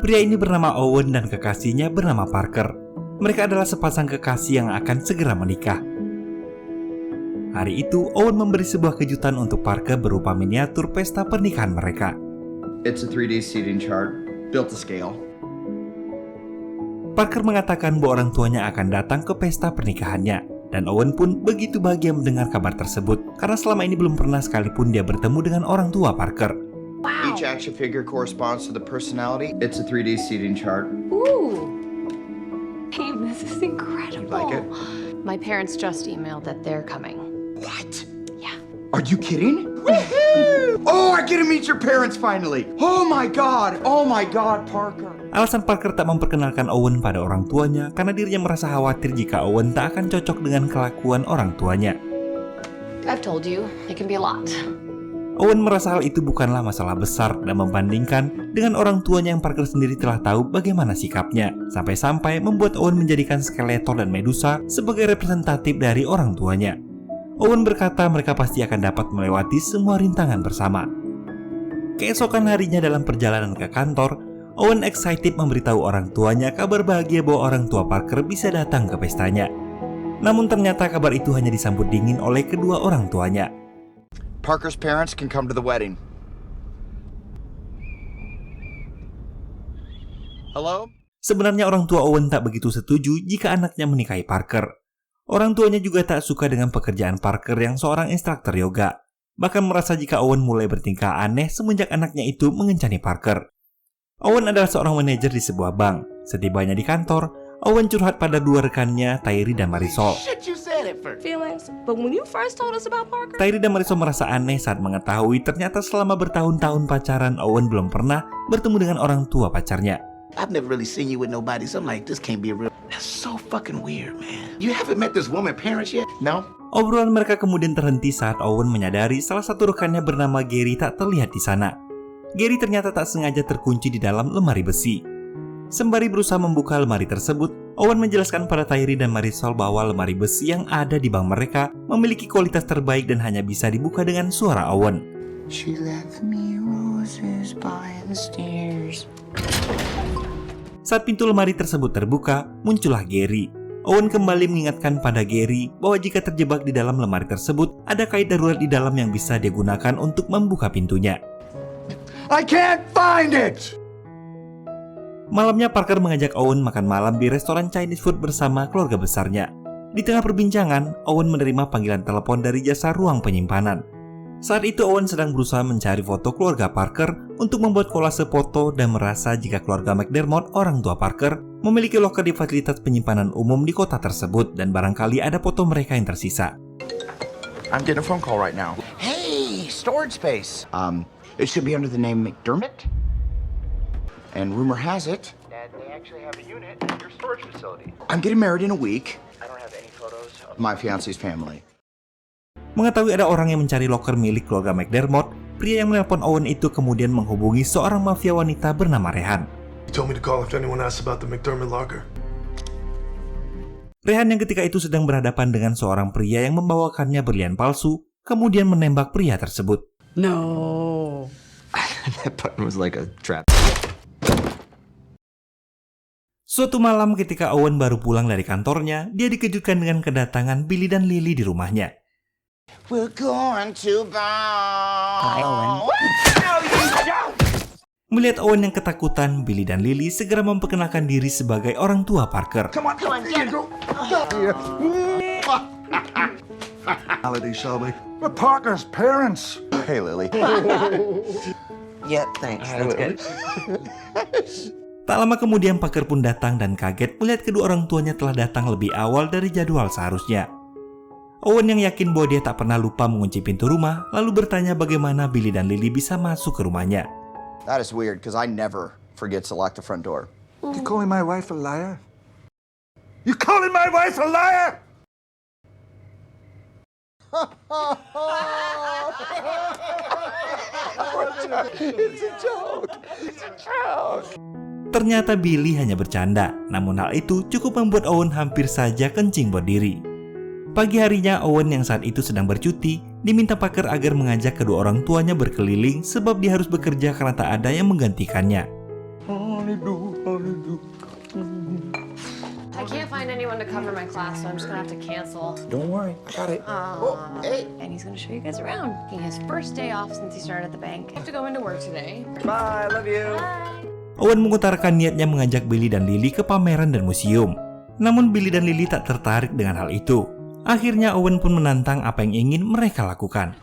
Pria ini bernama Owen dan kekasihnya bernama Parker. Mereka adalah sepasang kekasih yang akan segera menikah. Hari itu, Owen memberi sebuah kejutan untuk Parker berupa miniatur pesta pernikahan mereka. It's a 3D seating chart, built to scale. Parker mengatakan bahwa orang tuanya akan datang ke pesta pernikahannya, dan Owen pun begitu bahagia mendengar kabar tersebut karena selama ini belum pernah sekalipun dia bertemu dengan orang tua Parker. Wow. Each action figure corresponds to the personality. It's a 3D seating chart. Ooh. Hey, this is incredible. You like it? My parents just emailed that they're coming. What? Yeah. Are you kidding? Oh, I get to meet your parents finally. Oh my god, Parker. Alasan Parker tak memperkenalkan Owen pada orang tuanya karena dirinya merasa khawatir jika Owen tak akan cocok dengan kelakuan orang tuanya. I've told you, it can be a lot. Owen merasa hal itu bukanlah masalah besar dan membandingkan dengan orang tuanya yang Parker sendiri telah tahu bagaimana sikapnya, sampai-sampai membuat Owen menjadikan Skeletor dan Medusa sebagai representatif dari orang tuanya. Owen berkata mereka pasti akan dapat melewati semua rintangan bersama. Keesokan harinya dalam perjalanan ke kantor, Owen excited memberitahu orang tuanya kabar bahagia bahwa orang tua Parker bisa datang ke pestanya. Namun ternyata kabar itu hanya disambut dingin oleh kedua orang tuanya. Parker's parents can come to the wedding. Hello? Sebenarnya orang tua Owen tak begitu setuju jika anaknya menikahi Parker. Orang tuanya juga tak suka dengan pekerjaan Parker yang seorang instruktur yoga. Bahkan merasa jika Owen mulai bertingkah aneh semenjak anaknya itu mengencani Parker. Owen adalah seorang manajer di sebuah bank. Setibanya di kantor, Owen curhat pada dua rekannya, Tyree dan Marisol. Tyree dan Marisol merasa aneh saat mengetahui ternyata selama bertahun-tahun pacaran, Owen belum pernah bertemu dengan orang tua pacarnya. I've never really seen you with nobody, so I'm like, this can't be real. That's so fucking weird, man. You haven't met this woman parents yet? No? Obrolan mereka kemudian terhenti saat Owen menyadari salah satu rekannya bernama Gary tak terlihat di sana. Gary ternyata tak sengaja terkunci di dalam lemari besi. Sembari berusaha membuka lemari tersebut, Owen menjelaskan pada Tyree dan Marisol bahwa lemari besi yang ada di bank mereka memiliki kualitas terbaik dan hanya bisa dibuka dengan suara Owen. She left me roses by the stairs. Saat pintu lemari tersebut terbuka, muncullah Gary. Owen kembali mengingatkan pada Gary bahwa jika terjebak di dalam lemari tersebut, ada kait darurat di dalam yang bisa digunakan untuk membuka pintunya. I can't find it! Malamnya Parker mengajak Owen makan malam di restoran Chinese food bersama keluarga besarnya. Di tengah perbincangan, Owen menerima panggilan telepon dari jasa ruang penyimpanan. Saat itu Owen sedang berusaha mencari foto keluarga Parker untuk membuat kolase foto dan merasa jika keluarga McDermott, orang tua Parker, memiliki loker di fasilitas penyimpanan umum di kota tersebut dan barangkali ada foto mereka yang tersisa. I'm getting a phone call right now. Hey, storage space. It should be under the name McDermott. And rumor has it that they actually have a unit in your storage facility. I'm getting married in a week. I don't have any photos of My fiance's family. Mengetahui ada orang yang mencari loker milik keluarga McDermott, pria yang menelpon Owen itu kemudian menghubungi seorang mafia wanita bernama Rehan. He told me to call if anyone asks about the McDermott locker. Rehan yang ketika itu sedang berhadapan dengan seorang pria yang membawakannya berlian palsu, kemudian menembak pria tersebut. No. That button was like a trap. Suatu malam ketika Owen baru pulang dari kantornya, dia dikejutkan dengan kedatangan Billy dan Lily di rumahnya. We're going to bow. Hi, Owen. Melihat Owen yang ketakutan, Billy dan Lily segera memperkenalkan diri sebagai orang tua Parker. Come on, get it. Holiday, shall we? We're Parker's parents. Hey, Lily. Yeah, thanks. That's good. Tak lama kemudian Parker pun datang dan kaget melihat kedua orang tuanya telah datang lebih awal dari jadwal seharusnya. Owen yang yakin bahwa dia tak pernah lupa mengunci pintu rumah, lalu bertanya bagaimana Billy dan Lily bisa masuk ke rumahnya. That is weird because I never forget to lock the front door. You calling my wife a liar? You calling my wife a liar? It's a joke. It's a joke. Ternyata Billy hanya bercanda, namun hal itu cukup membuat Owen hampir saja kencing berdiri. Pagi harinya, Owen yang saat itu sedang bercuti, diminta Parker agar mengajak kedua orang tuanya berkeliling sebab dia harus bekerja karena tak ada yang menggantikannya. honeydew. I can't find anyone to cover my class, so I'm just gonna have to cancel. Don't worry, I got it. And he's gonna show you guys around. He has first day off since he started at the bank. I have to go into work today. Bye, love you. Owen mengutarakan niatnya mengajak Billy dan Lily ke pameran dan museum. Namun Billy dan Lily tak tertarik dengan hal itu. Akhirnya Owen pun menantang apa yang ingin mereka lakukan.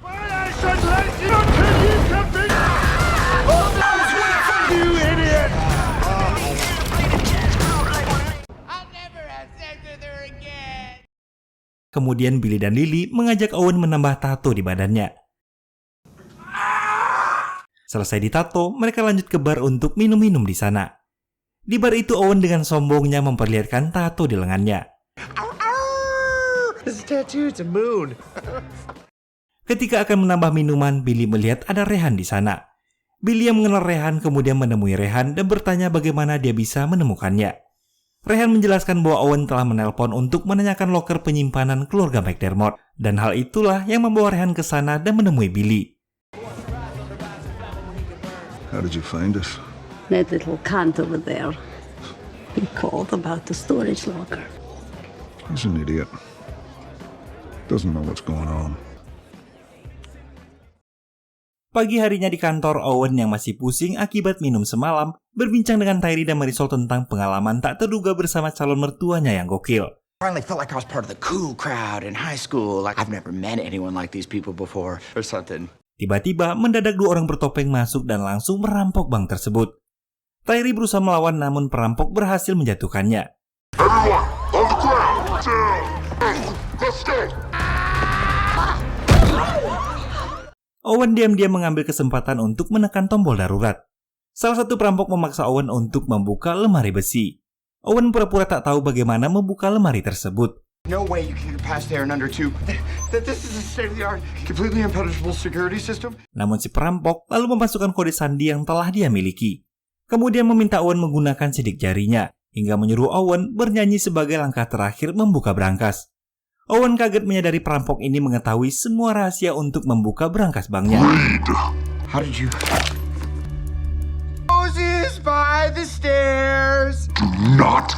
Kemudian Billy dan Lily mengajak Owen menambah tato di badannya. Selesai ditato, mereka lanjut ke bar untuk minum-minum di sana. Di bar itu Owen dengan sombongnya memperlihatkan tato di lengannya. This tattoo, it's a moon. Ketika akan menambah minuman, Billy melihat ada Rehan di sana. Billy yang mengenal Rehan kemudian menemui Rehan dan bertanya bagaimana dia bisa menemukannya. Rehan menjelaskan bahwa Owen telah menelpon untuk menanyakan loker penyimpanan keluarga McDermott, dan hal itulah yang membawa Rehan ke sana dan menemui Billy. How did you find us? That little cunt over there. He called about the storage locker. He's an idiot. Doesn't know what's going on. Pagi harinya di kantor, Owen yang masih pusing akibat minum semalam berbincang dengan Tyree dan Marisol tentang pengalaman tak terduga bersama calon mertuanya yang gokil. Finally felt like I was part of the cool crowd in high school. Like I've never met anyone like these people before or something. Tiba-tiba mendadak dua orang bertopeng masuk dan langsung merampok bank tersebut. Tyree berusaha melawan namun perampok berhasil menjatuhkannya. Everyone, on the ground, down. Hey, let's go. Owen diam-diam mengambil kesempatan untuk menekan tombol darurat. Salah satu perampok memaksa Owen untuk membuka lemari besi. Owen pura-pura tak tahu bagaimana membuka lemari tersebut. No way you can get past there in under 2. This is a state-of-the-art, completely impenetrable security system. Namun si perampok lalu memasukkan kode sandi yang telah dia miliki. Kemudian meminta Owen menggunakan sidik jarinya, hingga menyuruh Owen bernyanyi sebagai langkah terakhir membuka brankas. Owen kaget menyadari perampok ini mengetahui semua rahasia untuk membuka brankas banknya. How did you... Moses by the stairs. Do not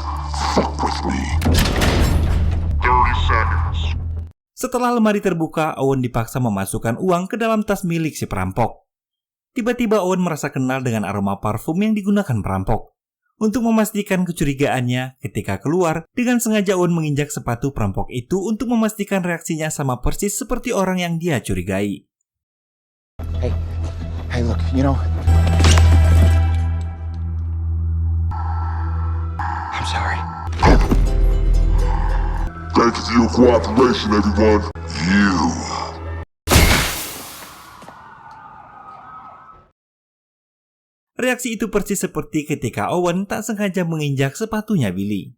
fuck with me. 30 seconds. Setelah lemari terbuka, Owen dipaksa memasukkan uang ke dalam tas milik si perampok. Tiba-tiba Owen merasa kenal dengan aroma parfum yang digunakan perampok. Untuk memastikan kecurigaannya, ketika keluar, dengan sengaja Owen menginjak sepatu perampok itu untuk memastikan reaksinya sama persis seperti orang yang dia curigai. Hey, look, you know... I'm sorry. Thank you for your cooperation, everyone. You. Reaksi itu persis seperti ketika Owen tak sengaja menginjak sepatunya Billy.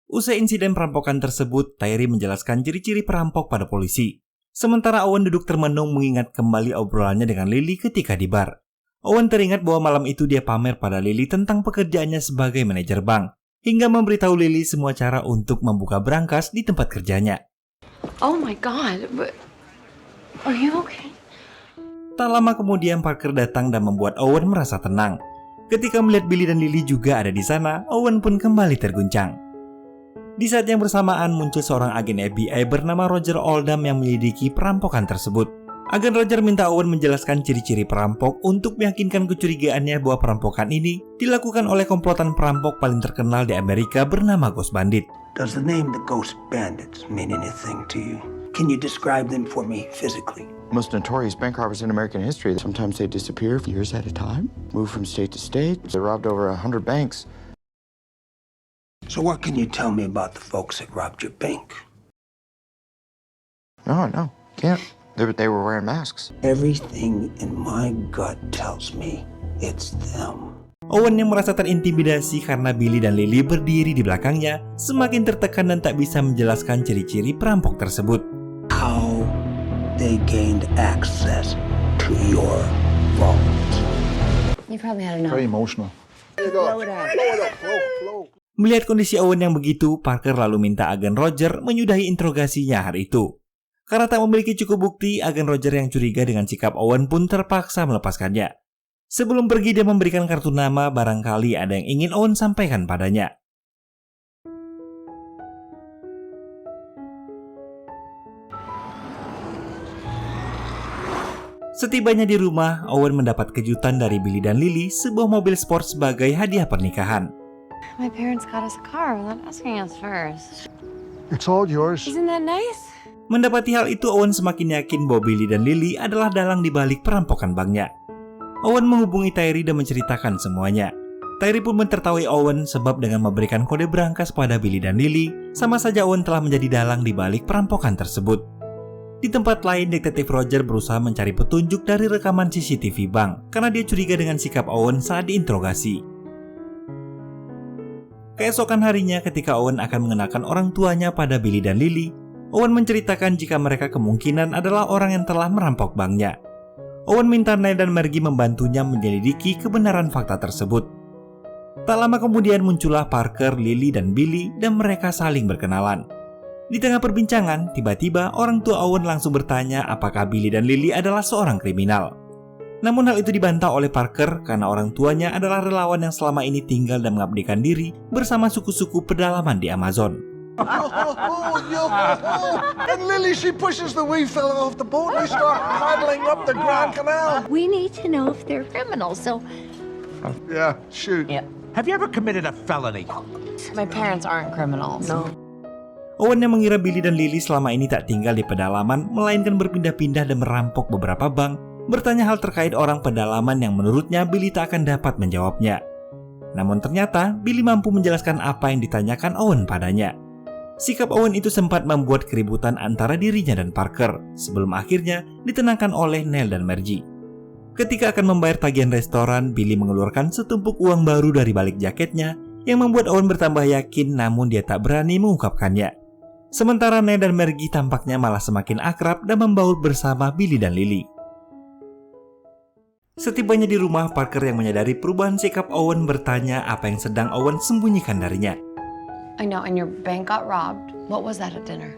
Usai insiden perampokan tersebut, Tyree menjelaskan ciri-ciri perampok pada polisi. Sementara Owen duduk termenung mengingat kembali obrolannya dengan Lily ketika di bar. Owen teringat bahwa malam itu dia pamer pada Lily tentang pekerjaannya sebagai manajer bank, hingga memberitahu Lily semua cara untuk membuka brankas di tempat kerjanya. Oh my god, but are you okay? Tak lama kemudian Parker datang dan membuat Owen merasa tenang. Ketika melihat Billy dan Lily juga ada di sana, Owen pun kembali terguncang. Di saat yang bersamaan muncul seorang agen FBI bernama Roger Oldham yang menyelidiki perampokan tersebut. Agen Roger minta Owen menjelaskan ciri-ciri perampok untuk meyakinkan kecurigaannya bahwa perampokan ini dilakukan oleh komplotan perampok paling terkenal di Amerika bernama Ghost Bandit. Does the name the Ghost Bandits mean anything to you? Can you describe them for me physically? Most notorious bank robbers in American history. Sometimes they disappear for years at a time, move from state to state. They robbed over 100 banks. So what can you tell me about the folks that robbed your bank? No, can't. They were wearing masks. Everything in my gut tells me it's them. Owen yang merasa terintimidasi karena Billy dan Lily berdiri di belakangnya semakin tertekan dan tak bisa menjelaskan ciri-ciri perampok tersebut. How they gained access to your vault. You probably had enough. Very emotional. Melihat kondisi Owen yang begitu, Parker lalu minta agen Roger menyudahi interogasinya hari itu. Karena tak memiliki cukup bukti, agen Roger yang curiga dengan sikap Owen pun terpaksa melepaskannya. Sebelum pergi dia memberikan kartu nama, barangkali ada yang ingin Owen sampaikan padanya. Setibanya di rumah, Owen mendapat kejutan dari Billy dan Lily, sebuah mobil sport sebagai hadiah pernikahan. My parents got us a car without asking us first. It's all yours. Isn't that nice? Mendapati hal itu, Owen semakin yakin bahwa Billy dan Lily adalah dalang di balik perampokan banknya. Owen menghubungi Tyree dan menceritakan semuanya. Tyree pun mentertawai Owen sebab dengan memberikan kode berangkas pada Billy dan Lily, sama saja Owen telah menjadi dalang di balik perampokan tersebut. Di tempat lain, detektif Roger berusaha mencari petunjuk dari rekaman CCTV bank karena dia curiga dengan sikap Owen saat diinterogasi. Keesokan harinya, ketika Owen akan mengenalkan orang tuanya pada Billy dan Lily, Owen menceritakan jika mereka kemungkinan adalah orang yang telah merampok banknya. Owen minta Neil dan Margie membantunya menyelidiki kebenaran fakta tersebut. Tak lama kemudian muncullah Parker, Lily, dan Billy dan mereka saling berkenalan. Di tengah perbincangan, tiba-tiba orang tua Owen langsung bertanya apakah Billy dan Lily adalah seorang kriminal. Namun hal itu dibantah oleh Parker karena orang tuanya adalah relawan yang selama ini tinggal dan mengabdikan diri bersama suku-suku pedalaman di Amazon. And Lily, she pushes the wee fella off the boat and we start paddling up the Grand Canal. We need to know if they're criminals, so Yeah, shoot. Have you ever committed a felony? My parents aren't criminals. No. Owen yang mengira Billy dan Lily selama ini tak tinggal di pedalaman, melainkan berpindah-pindah dan merampok beberapa bank, bertanya hal terkait orang pedalaman yang menurutnya Billy tak akan dapat menjawabnya. Namun ternyata Billy mampu menjelaskan apa yang ditanyakan Owen padanya. Sikap Owen itu sempat membuat keributan antara dirinya dan Parker, sebelum akhirnya ditenangkan oleh Neil dan Margie. Ketika akan membayar tagihan restoran, Billy mengeluarkan setumpuk uang baru dari balik jaketnya, yang membuat Owen bertambah yakin namun dia tak berani mengungkapkannya. Sementara Neil dan Margie tampaknya malah semakin akrab dan membaur bersama Billy dan Lily. Setibanya di rumah, Parker yang menyadari perubahan sikap Owen bertanya apa yang sedang Owen sembunyikan darinya. I know, and your bank got robbed. What was that at dinner?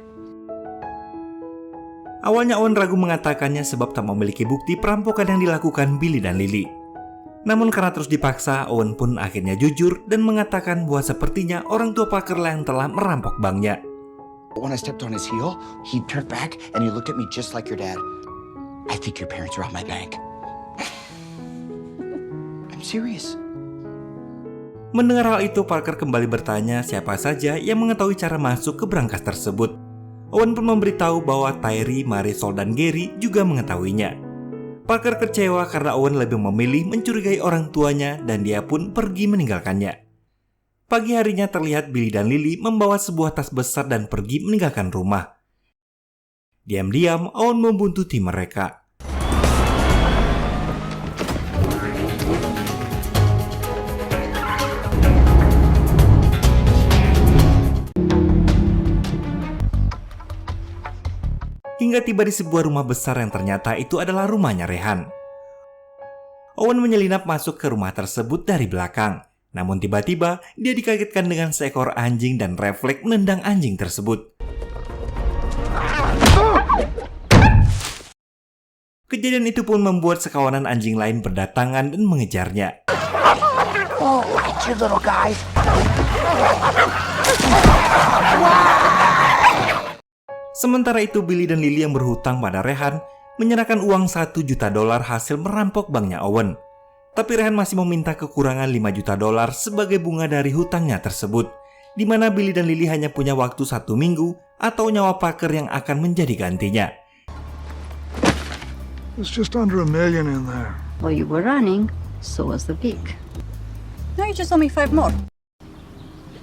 Awalnya Owen ragu mengatakannya sebab tak memiliki bukti perampokan yang dilakukan Billy dan Lily. Namun karena terus dipaksa, Owen pun akhirnya jujur dan mengatakan bahwa sepertinya orang tua Parker lah yang telah merampok banknya. When I stepped on his heel, he turned back and he looked at me just like your dad. I think your parents robbed my bank. I'm serious. Mendengar hal itu, Parker kembali bertanya siapa saja yang mengetahui cara masuk ke brankas tersebut. Owen pun memberitahu bahwa Tyree, Marisol, dan Gary juga mengetahuinya. Parker kecewa karena Owen lebih memilih mencurigai orang tuanya dan dia pun pergi meninggalkannya. Pagi harinya terlihat Billy dan Lily membawa sebuah tas besar dan pergi meninggalkan rumah. Diam-diam, Owen membuntuti mereka. Hingga tiba di sebuah rumah besar yang ternyata itu adalah rumahnya Rehan. Owen menyelinap masuk ke rumah tersebut dari belakang. Namun tiba-tiba dia dikagetkan dengan seekor anjing dan refleks menendang anjing tersebut. Kejadian itu pun membuat sekawanan anjing lain berdatangan dan mengejarnya. Oh, look at you little guys. Sementara itu Billy dan Lily yang berhutang pada Rehan menyerahkan uang $1 juta hasil merampok banknya Owen. Tapi Rehan masih meminta kekurangan $5 juta sebagai bunga dari hutangnya tersebut, di mana Billy dan Lily hanya punya waktu 1 minggu atau nyawa Parker yang akan menjadi gantinya. There's just under $1 million in there. Well, you were running, so was the pig. Now you just owe me 5 more.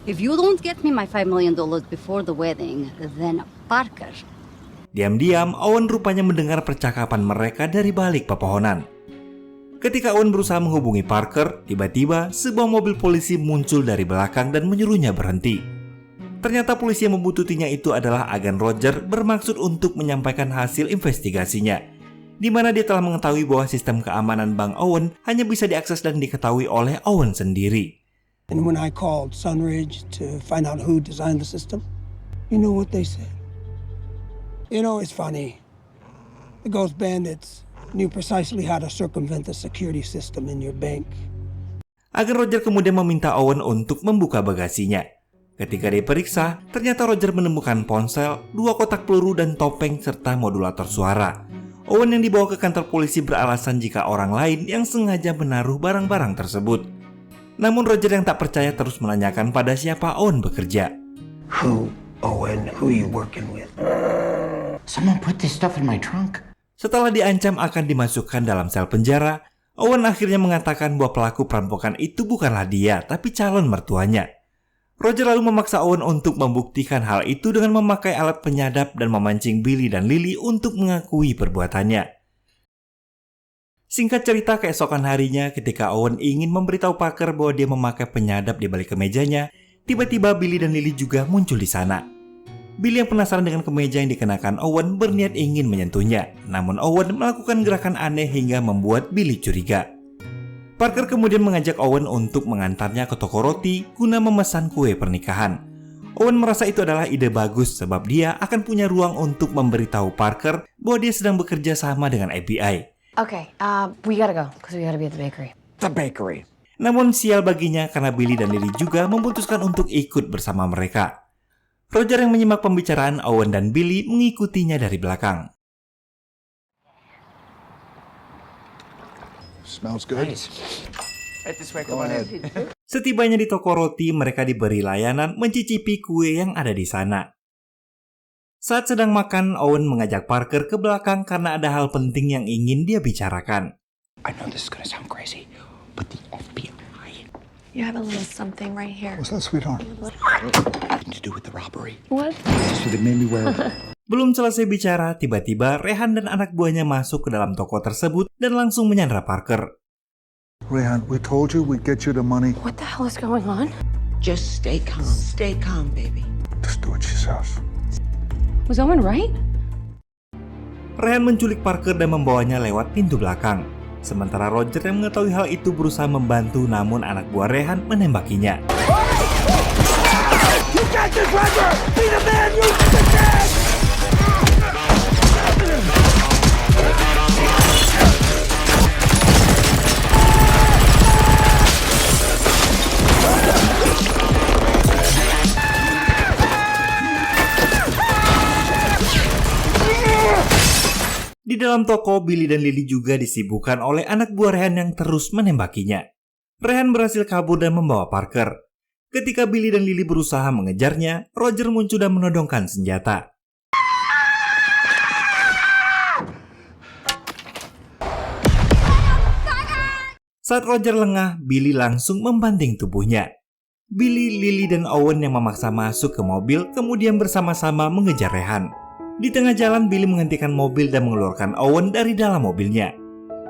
If you don't get me my $5 million before the wedding, then Parker. Diam-diam, Owen rupanya mendengar percakapan mereka dari balik pepohonan. Ketika Owen berusaha menghubungi Parker, tiba-tiba sebuah mobil polisi muncul dari belakang dan menyuruhnya berhenti. Ternyata polisi yang membuntutinya itu adalah agen Roger bermaksud untuk menyampaikan hasil investigasinya, di mana dia telah mengetahui bahwa sistem keamanan bank Owen hanya bisa diakses dan diketahui oleh Owen sendiri. And when I called Sunridge to find out who designed the system, you know what they said? You know, it's funny. The Ghost Bandits, knew precisely how to circumvent the security system in your bank. Agen Roger kemudian meminta Owen untuk membuka bagasinya. Ketika diperiksa, ternyata Roger menemukan ponsel, 2 kotak peluru dan topeng serta modulator suara. Owen yang dibawa ke kantor polisi beralasan jika orang lain yang sengaja menaruh barang-barang tersebut. Namun Roger yang tak percaya terus menanyakan pada siapa Owen bekerja. Who, Owen? Who you working with? Someone put this stuff in my trunk. Setelah diancam akan dimasukkan dalam sel penjara, Owen akhirnya mengatakan bahwa pelaku perampokan itu bukanlah dia, tapi calon mertuanya. Roger lalu memaksa Owen untuk membuktikan hal itu dengan memakai alat penyadap dan memancing Billy dan Lily untuk mengakui perbuatannya. Singkat cerita, keesokan harinya ketika Owen ingin memberitahu Parker bahwa dia memakai penyadap di balik kemejanya, tiba-tiba Billy dan Lily juga muncul di sana. Billy yang penasaran dengan kemeja yang dikenakan Owen berniat ingin menyentuhnya, namun Owen melakukan gerakan aneh hingga membuat Billy curiga. Parker kemudian mengajak Owen untuk mengantarnya ke toko roti guna memesan kue pernikahan. Owen merasa itu adalah ide bagus sebab dia akan punya ruang untuk memberitahu Parker bahwa dia sedang bekerja sama dengan FBI. Okay, we gotta go, because we gotta be at the bakery. The bakery. Namun sial baginya karena Billy dan Lily juga memutuskan untuk ikut bersama mereka. Roger yang menyimak pembicaraan Owen dan Billy mengikutinya dari belakang. Smells good. Nice. Right this way, come on in. Setibanya di toko roti, mereka diberi layanan mencicipi kue yang ada di sana. Saat sedang makan, Owen mengajak Parker ke belakang karena ada hal penting yang ingin dia bicarakan. I know this is gonna sound crazy, but the FBI. You have a little something right here. What's that, sweetheart? Nothing to do with the robbery. What? So they made me wear Belum selesai bicara, tiba-tiba Rehan dan anak buahnya masuk ke dalam toko tersebut dan langsung menyandra Parker. Rehan, we told you we'd get you the money. What the hell is going on? Just stay calm, baby. Just do what she says. Was Owen right? Rehan menculik Parker dan membawanya lewat pintu belakang. Sementara Roger yang mengetahui hal itu berusaha membantu, namun anak buah Rehan menembakinya. You got this, Roger! Be the man you can! Di dalam toko, Billy dan Lily juga disibukkan oleh anak buah Rehan yang terus menembakinya. Rehan berhasil kabur dan membawa Parker. Ketika Billy dan Lily berusaha mengejarnya, Roger muncul dan menodongkan senjata. Saat Roger lengah, Billy langsung membanting tubuhnya. Billy, Lily, dan Owen yang memaksa masuk ke mobil kemudian bersama-sama mengejar Rehan. Di tengah jalan, Billy menghentikan mobil dan mengeluarkan Owen dari dalam mobilnya.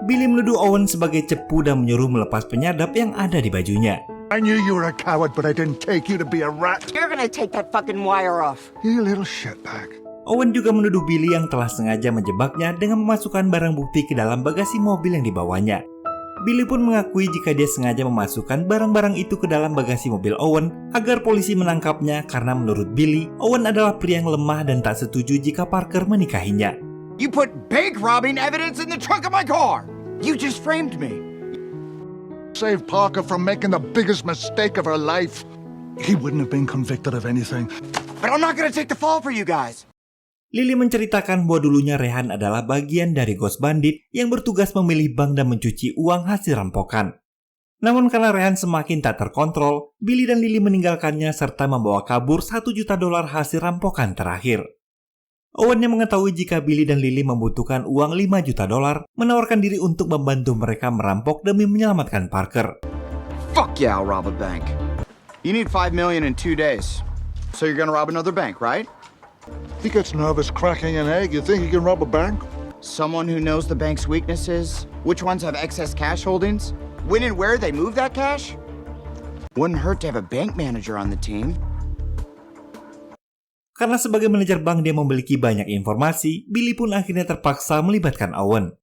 Billy menuduh Owen sebagai cepu dan menyuruh melepas penyadap yang ada di bajunya. I knew you were a coward, but I didn't take you to be a rat. You're gonna take that fucking wire off. You little shitbag. Owen juga menuduh Billy yang telah sengaja menjebaknya dengan memasukkan barang bukti ke dalam bagasi mobil yang dibawanya. Billy pun mengakui jika dia sengaja memasukkan barang-barang itu ke dalam bagasi mobil Owen agar polisi menangkapnya karena menurut Billy, Owen adalah pria yang lemah dan tak setuju jika Parker menikahinya. You put bank robbing evidence in the trunk of my car. You just framed me. Save Parker from making the biggest mistake of her life. He wouldn't have been convicted of anything. But I'm not gonna take the fall for you guys. Lily menceritakan bahwa dulunya Rehan adalah bagian dari Ghost Bandit yang bertugas memilih bank dan mencuci uang hasil rampokan. Namun karena Rehan semakin tak terkontrol, Billy dan Lily meninggalkannya serta membawa kabur $1 juta hasil rampokan terakhir. Owen yang mengetahui jika Billy dan Lily membutuhkan uang $5 juta, menawarkan diri untuk membantu mereka merampok demi menyelamatkan Parker. Fuck yeah, I'll rob a bank. You need $5 million in 2 days. So you're gonna rob another bank, right? He gets nervous cracking an egg. You think he can rob a bank? Someone who knows the bank's weaknesses, which ones have excess cash holdings, when and where they move that cash. Wouldn't hurt to have a bank manager on the team. Karena sebagai manajer bank dia memiliki banyak informasi, Billy pun akhirnya terpaksa melibatkan Owen.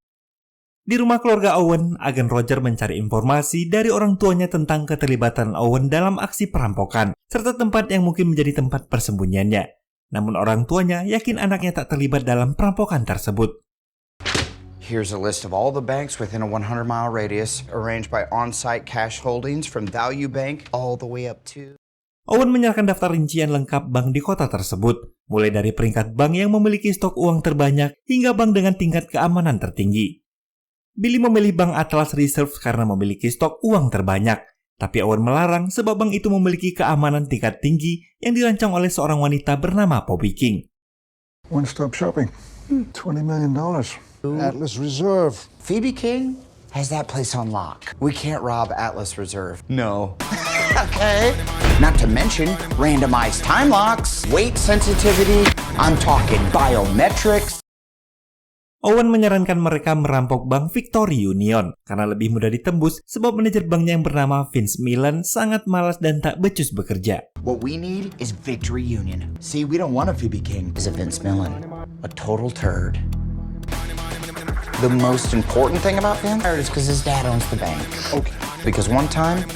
Di rumah keluarga Owen, agen Roger mencari informasi dari orang tuanya tentang keterlibatan Owen dalam aksi perampokan, serta tempat yang mungkin menjadi tempat persembunyiannya. Namun orang tuanya yakin anaknya tak terlibat dalam perampokan tersebut. Here's a list of all the banks within a 100-mile radius, arranged by on-site cash holdings from Value Bank all the way up to... Owen menyerahkan daftar rincian lengkap bank di kota tersebut, mulai dari peringkat bank yang memiliki stok uang terbanyak hingga bank dengan tingkat keamanan tertinggi. Billy memilih bank Atlas Reserve karena memiliki stok uang terbanyak, tapi Owen melarang sebab bank itu memiliki keamanan tingkat tinggi yang dirancang oleh seorang wanita bernama Poppy King. One-stop shopping. $20 million. Atlas Reserve. Phoebe King has that place on lock. We can't rob Atlas Reserve. No. Okay. Not to mention randomized time locks, weight sensitivity, I'm talking biometrics. Owen menyarankan mereka merampok bank Victory Union karena lebih mudah ditembus sebab manajer banknya yang bernama Vince Millen sangat malas dan tak becus bekerja. What we need is Victory Union. See, we don't want a Phoebe King. It's a Vince Millen. A total turd. The most important thing about Vince is because his dad owns the bank. Okay. Because one time,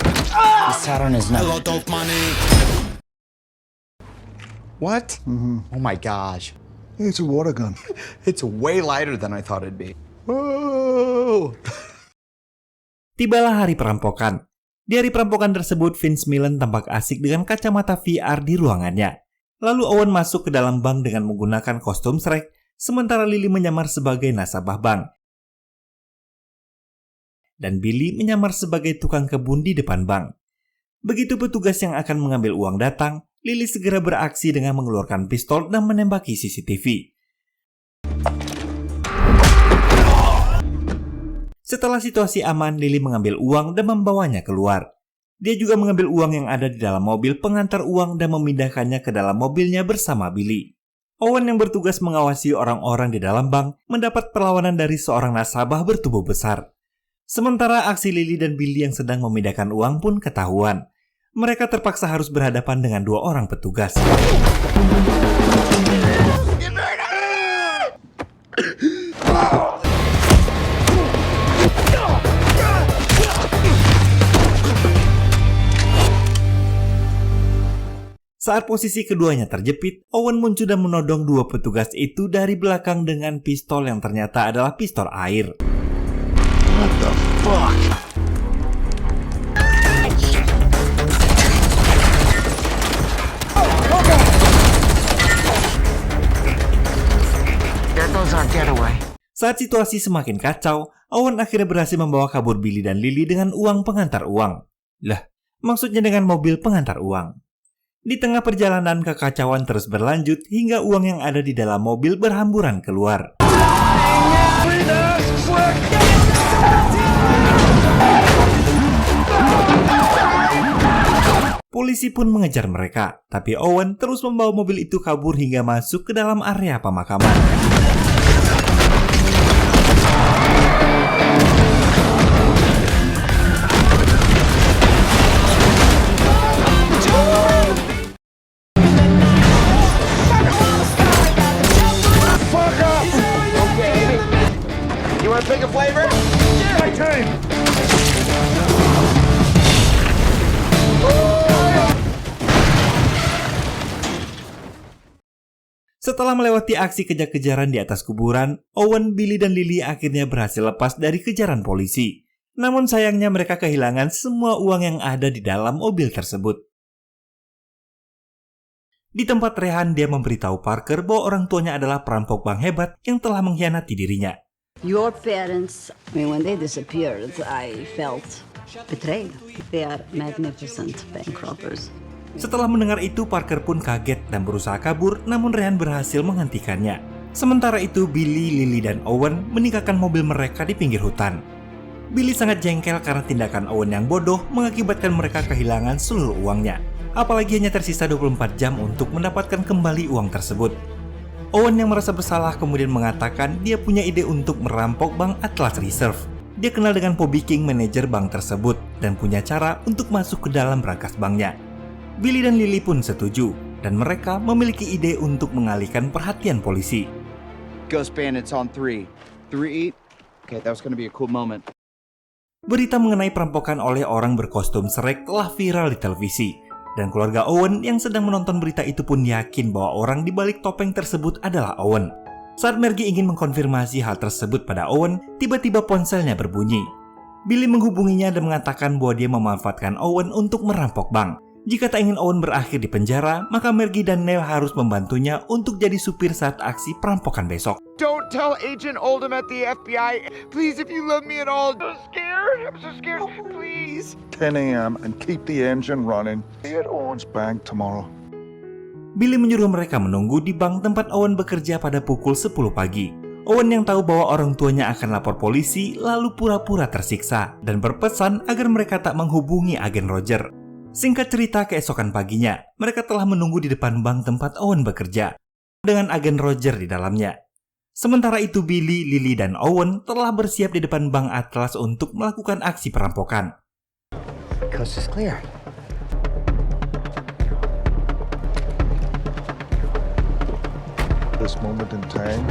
he sat on his nut. A lot of money. What? Oh my gosh. It's a water gun. It's way lighter than I thought it'd be. Whoa! Tibalah hari perampokan. Di hari perampokan tersebut, Vince Millen tampak asik dengan kacamata VR di ruangannya. Lalu Owen masuk ke dalam bank dengan menggunakan kostum Shrek, sementara Lily menyamar sebagai nasabah bank. Dan Billy menyamar sebagai tukang kebun di depan bank. Begitu petugas yang akan mengambil uang datang, Lily segera beraksi dengan mengeluarkan pistol dan menembaki CCTV. Setelah situasi aman, Lily mengambil uang dan membawanya keluar. Dia juga mengambil uang yang ada di dalam mobil pengantar uang dan memindahkannya ke dalam mobilnya bersama Billy. Owen yang bertugas mengawasi orang-orang di dalam bank mendapat perlawanan dari seorang nasabah bertubuh besar. Sementara aksi Lily dan Billy yang sedang memindahkan uang pun ketahuan. Mereka terpaksa harus berhadapan dengan dua orang petugas. Saat posisi keduanya terjepit, Owen muncul dan menodong dua petugas itu dari belakang dengan pistol yang ternyata adalah pistol air. What the fuck? There goes our getaway. Saat situasi semakin kacau, Owen akhirnya berhasil membawa kabur Billy dan Lily dengan uang pengantar uang. Lah, maksudnya dengan mobil pengantar uang. Di tengah perjalanan, kekacauan terus berlanjut hingga uang yang ada di dalam mobil berhamburan keluar. Polisi pun mengejar mereka, tapi Owen terus membawa mobil itu kabur hingga masuk ke dalam area pemakaman. You want to pick a flavor? My turn! Setelah melewati aksi kejar-kejaran di atas kuburan, Owen, Billy, dan Lily akhirnya berhasil lepas dari kejaran polisi. Namun sayangnya mereka kehilangan semua uang yang ada di dalam mobil tersebut. Di tempat rehan, dia memberitahu Parker bahwa orang tuanya adalah perampok bank hebat yang telah mengkhianati dirinya. Your parents, when they disappeared, I felt betrayed. They are magnificent bank robbers. Setelah mendengar itu, Parker pun kaget dan berusaha kabur, namun Rehan berhasil menghentikannya. Sementara itu, Billy, Lily, dan Owen meninggalkan mobil mereka di pinggir hutan. Billy sangat jengkel karena tindakan Owen yang bodoh mengakibatkan mereka kehilangan seluruh uangnya. Apalagi hanya tersisa 24 jam untuk mendapatkan kembali uang tersebut. Owen yang merasa bersalah kemudian mengatakan dia punya ide untuk merampok bank Atlas Reserve. Dia kenal dengan Poppy King, manajer bank tersebut, dan punya cara untuk masuk ke dalam brankas banknya. Billy dan Lily pun setuju, dan mereka memiliki ide untuk mengalihkan perhatian polisi. Ghost Bandits on 3. 3, 8. Okay, that was gonna be a cool moment. Berita mengenai perampokan oleh orang berkostum Shrek telah viral di televisi, dan keluarga Owen yang sedang menonton berita itu pun yakin bahwa orang di balik topeng tersebut adalah Owen. Saat Margie ingin mengkonfirmasi hal tersebut pada Owen, tiba-tiba ponselnya berbunyi. Billy menghubunginya dan mengatakan bahwa dia memanfaatkan Owen untuk merampok bank. Jika tak ingin Owen berakhir di penjara, maka Margie dan Neil harus membantunya untuk jadi supir saat aksi perampokan besok. Don't tell Agent Oldham at the FBI. Please, if you love me at all. I'm so scared. I'm so scared. Please. 10 a.m. and keep the engine running. Be at Owen's bank tomorrow. Billy menyuruh mereka menunggu di bank tempat Owen bekerja pada pukul 10 pagi. Owen yang tahu bahwa orang tuanya akan lapor polisi lalu pura-pura tersiksa dan berpesan agar mereka tak menghubungi agen Roger. Singkat cerita, keesokan paginya, mereka telah menunggu di depan bank tempat Owen bekerja dengan agen Roger di dalamnya. Sementara itu Billy, Lily, dan Owen telah bersiap di depan bank Atlas untuk melakukan aksi perampokan. Coast is clear. This moment in time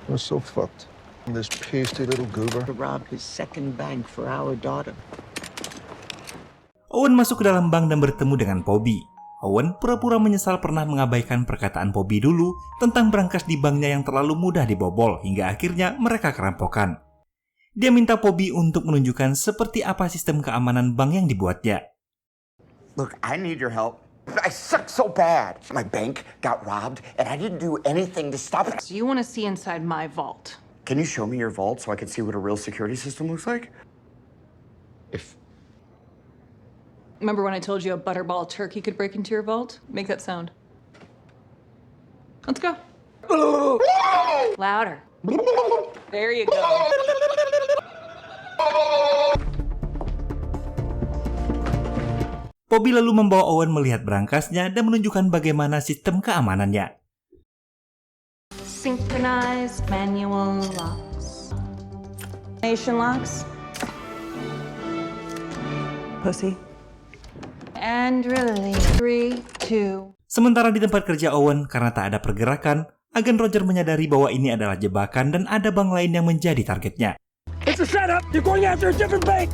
was so fucked. This pasty little goober. Robbed his second bank for our daughter. Owen masuk ke dalam bank dan bertemu dengan Poppy. Owen pura-pura menyesal pernah mengabaikan perkataan Poppy dulu tentang brankas di banknya yang terlalu mudah dibobol hingga akhirnya mereka kerampokan. Dia minta Poppy untuk menunjukkan seperti apa sistem keamanan bank yang dibuatnya. Look, I need your help. I suck so bad. My bank got robbed, and I didn't do anything to stop it. So you want to see inside my vault? Can you show me your vault so I can see what a real security system looks like? Remember when I told you a butterball turkey could break into your vault? Make that sound. Let's go. Louder. There you go. Poppy lalu membawa Owen melihat brankasnya dan menunjukkan bagaimana sistem keamanannya. Synchronized manual locks. Nation locks. Pussy. And release. 3, 2. Sementara di tempat kerja Owen, karena tak ada pergerakan, agen Roger menyadari bahwa ini adalah jebakan dan ada bank lain yang menjadi targetnya. It's a setup. You're going after a different bank.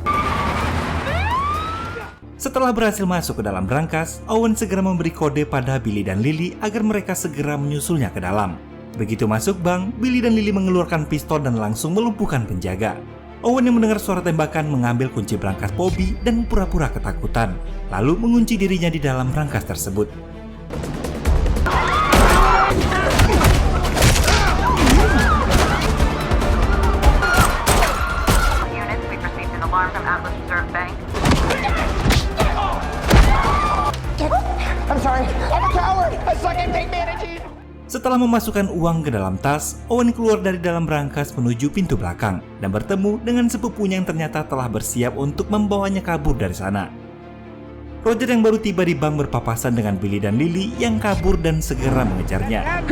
Setelah berhasil masuk ke dalam brankas, Owen segera memberi kode pada Billy dan Lily agar mereka segera menyusulnya ke dalam. Begitu masuk bank, Billy dan Lily mengeluarkan pistol dan langsung melumpuhkan penjaga. Owen yang mendengar suara tembakan mengambil kunci brankas Poppy dan pura-pura ketakutan, lalu mengunci dirinya di dalam brankas tersebut. I'm sorry. I'm a coward. I suck at bank managing. Setelah memasukkan uang ke dalam tas, Owen keluar dari dalam brankas menuju pintu belakang dan bertemu dengan sepupunya yang ternyata telah bersiap untuk membawanya kabur dari sana. Roger yang baru tiba di bank berpapasan dengan Billy dan Lily yang kabur dan segera mengejarnya.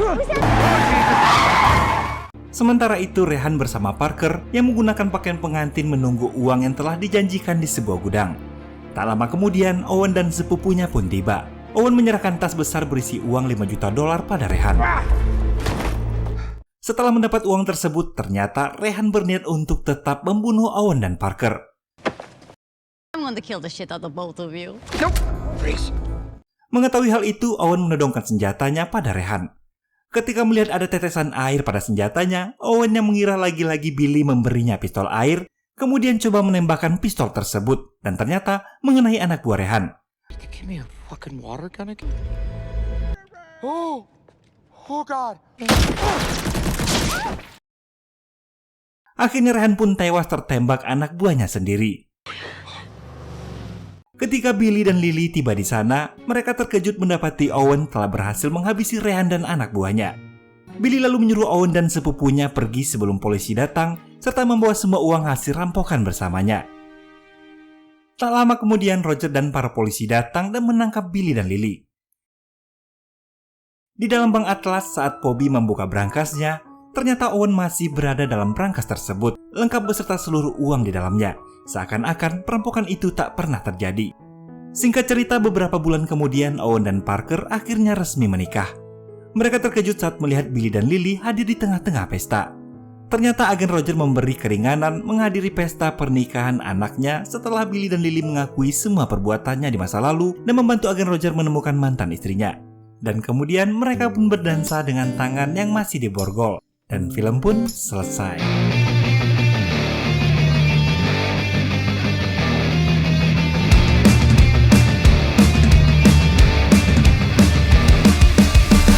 Sementara itu Rehan bersama Parker yang menggunakan pakaian pengantin menunggu uang yang telah dijanjikan di sebuah gudang. Tak lama kemudian Owen dan sepupunya pun tiba. Owen menyerahkan tas besar berisi uang $5 juta pada Rehan. Setelah mendapat uang tersebut, ternyata Rehan berniat untuk tetap membunuh Owen dan Parker. I'm going to kill the shit out of both of you. Nope. Freeze. Mengetahui hal itu, Owen menodongkan senjatanya pada Rehan. Ketika melihat ada tetesan air pada senjatanya, Owen yang mengira lagi-lagi Billy memberinya pistol air, kemudian coba menembakkan pistol tersebut dan ternyata mengenai anak buah Rehan. Give me a fucking water gun again? Oh God. Akhirnya Rehan pun tewas tertembak anak buahnya sendiri. Ketika Billy dan Lily tiba di sana, mereka terkejut mendapati Owen telah berhasil menghabisi Rehan dan anak buahnya. Billy lalu menyuruh Owen dan sepupunya pergi sebelum polisi datang, serta membawa semua uang hasil rampokan bersamanya. Tak lama kemudian Roger dan para polisi datang dan menangkap Billy dan Lily. Di dalam bank Atlas saat Poppy membuka brankasnya, ternyata Owen masih berada dalam brankas tersebut, lengkap beserta seluruh uang di dalamnya. Seakan-akan perampokan itu tak pernah terjadi. Singkat cerita, beberapa bulan kemudian Owen dan Parker akhirnya resmi menikah. Mereka terkejut saat melihat Billy dan Lily hadir di tengah-tengah pesta. Ternyata agen Roger memberi keringanan menghadiri pesta pernikahan anaknya setelah Billy dan Lily mengakui semua perbuatannya di masa lalu dan membantu agen Roger menemukan mantan istrinya. Dan kemudian mereka pun berdansa dengan tangan yang masih diborgol. Dan film pun selesai.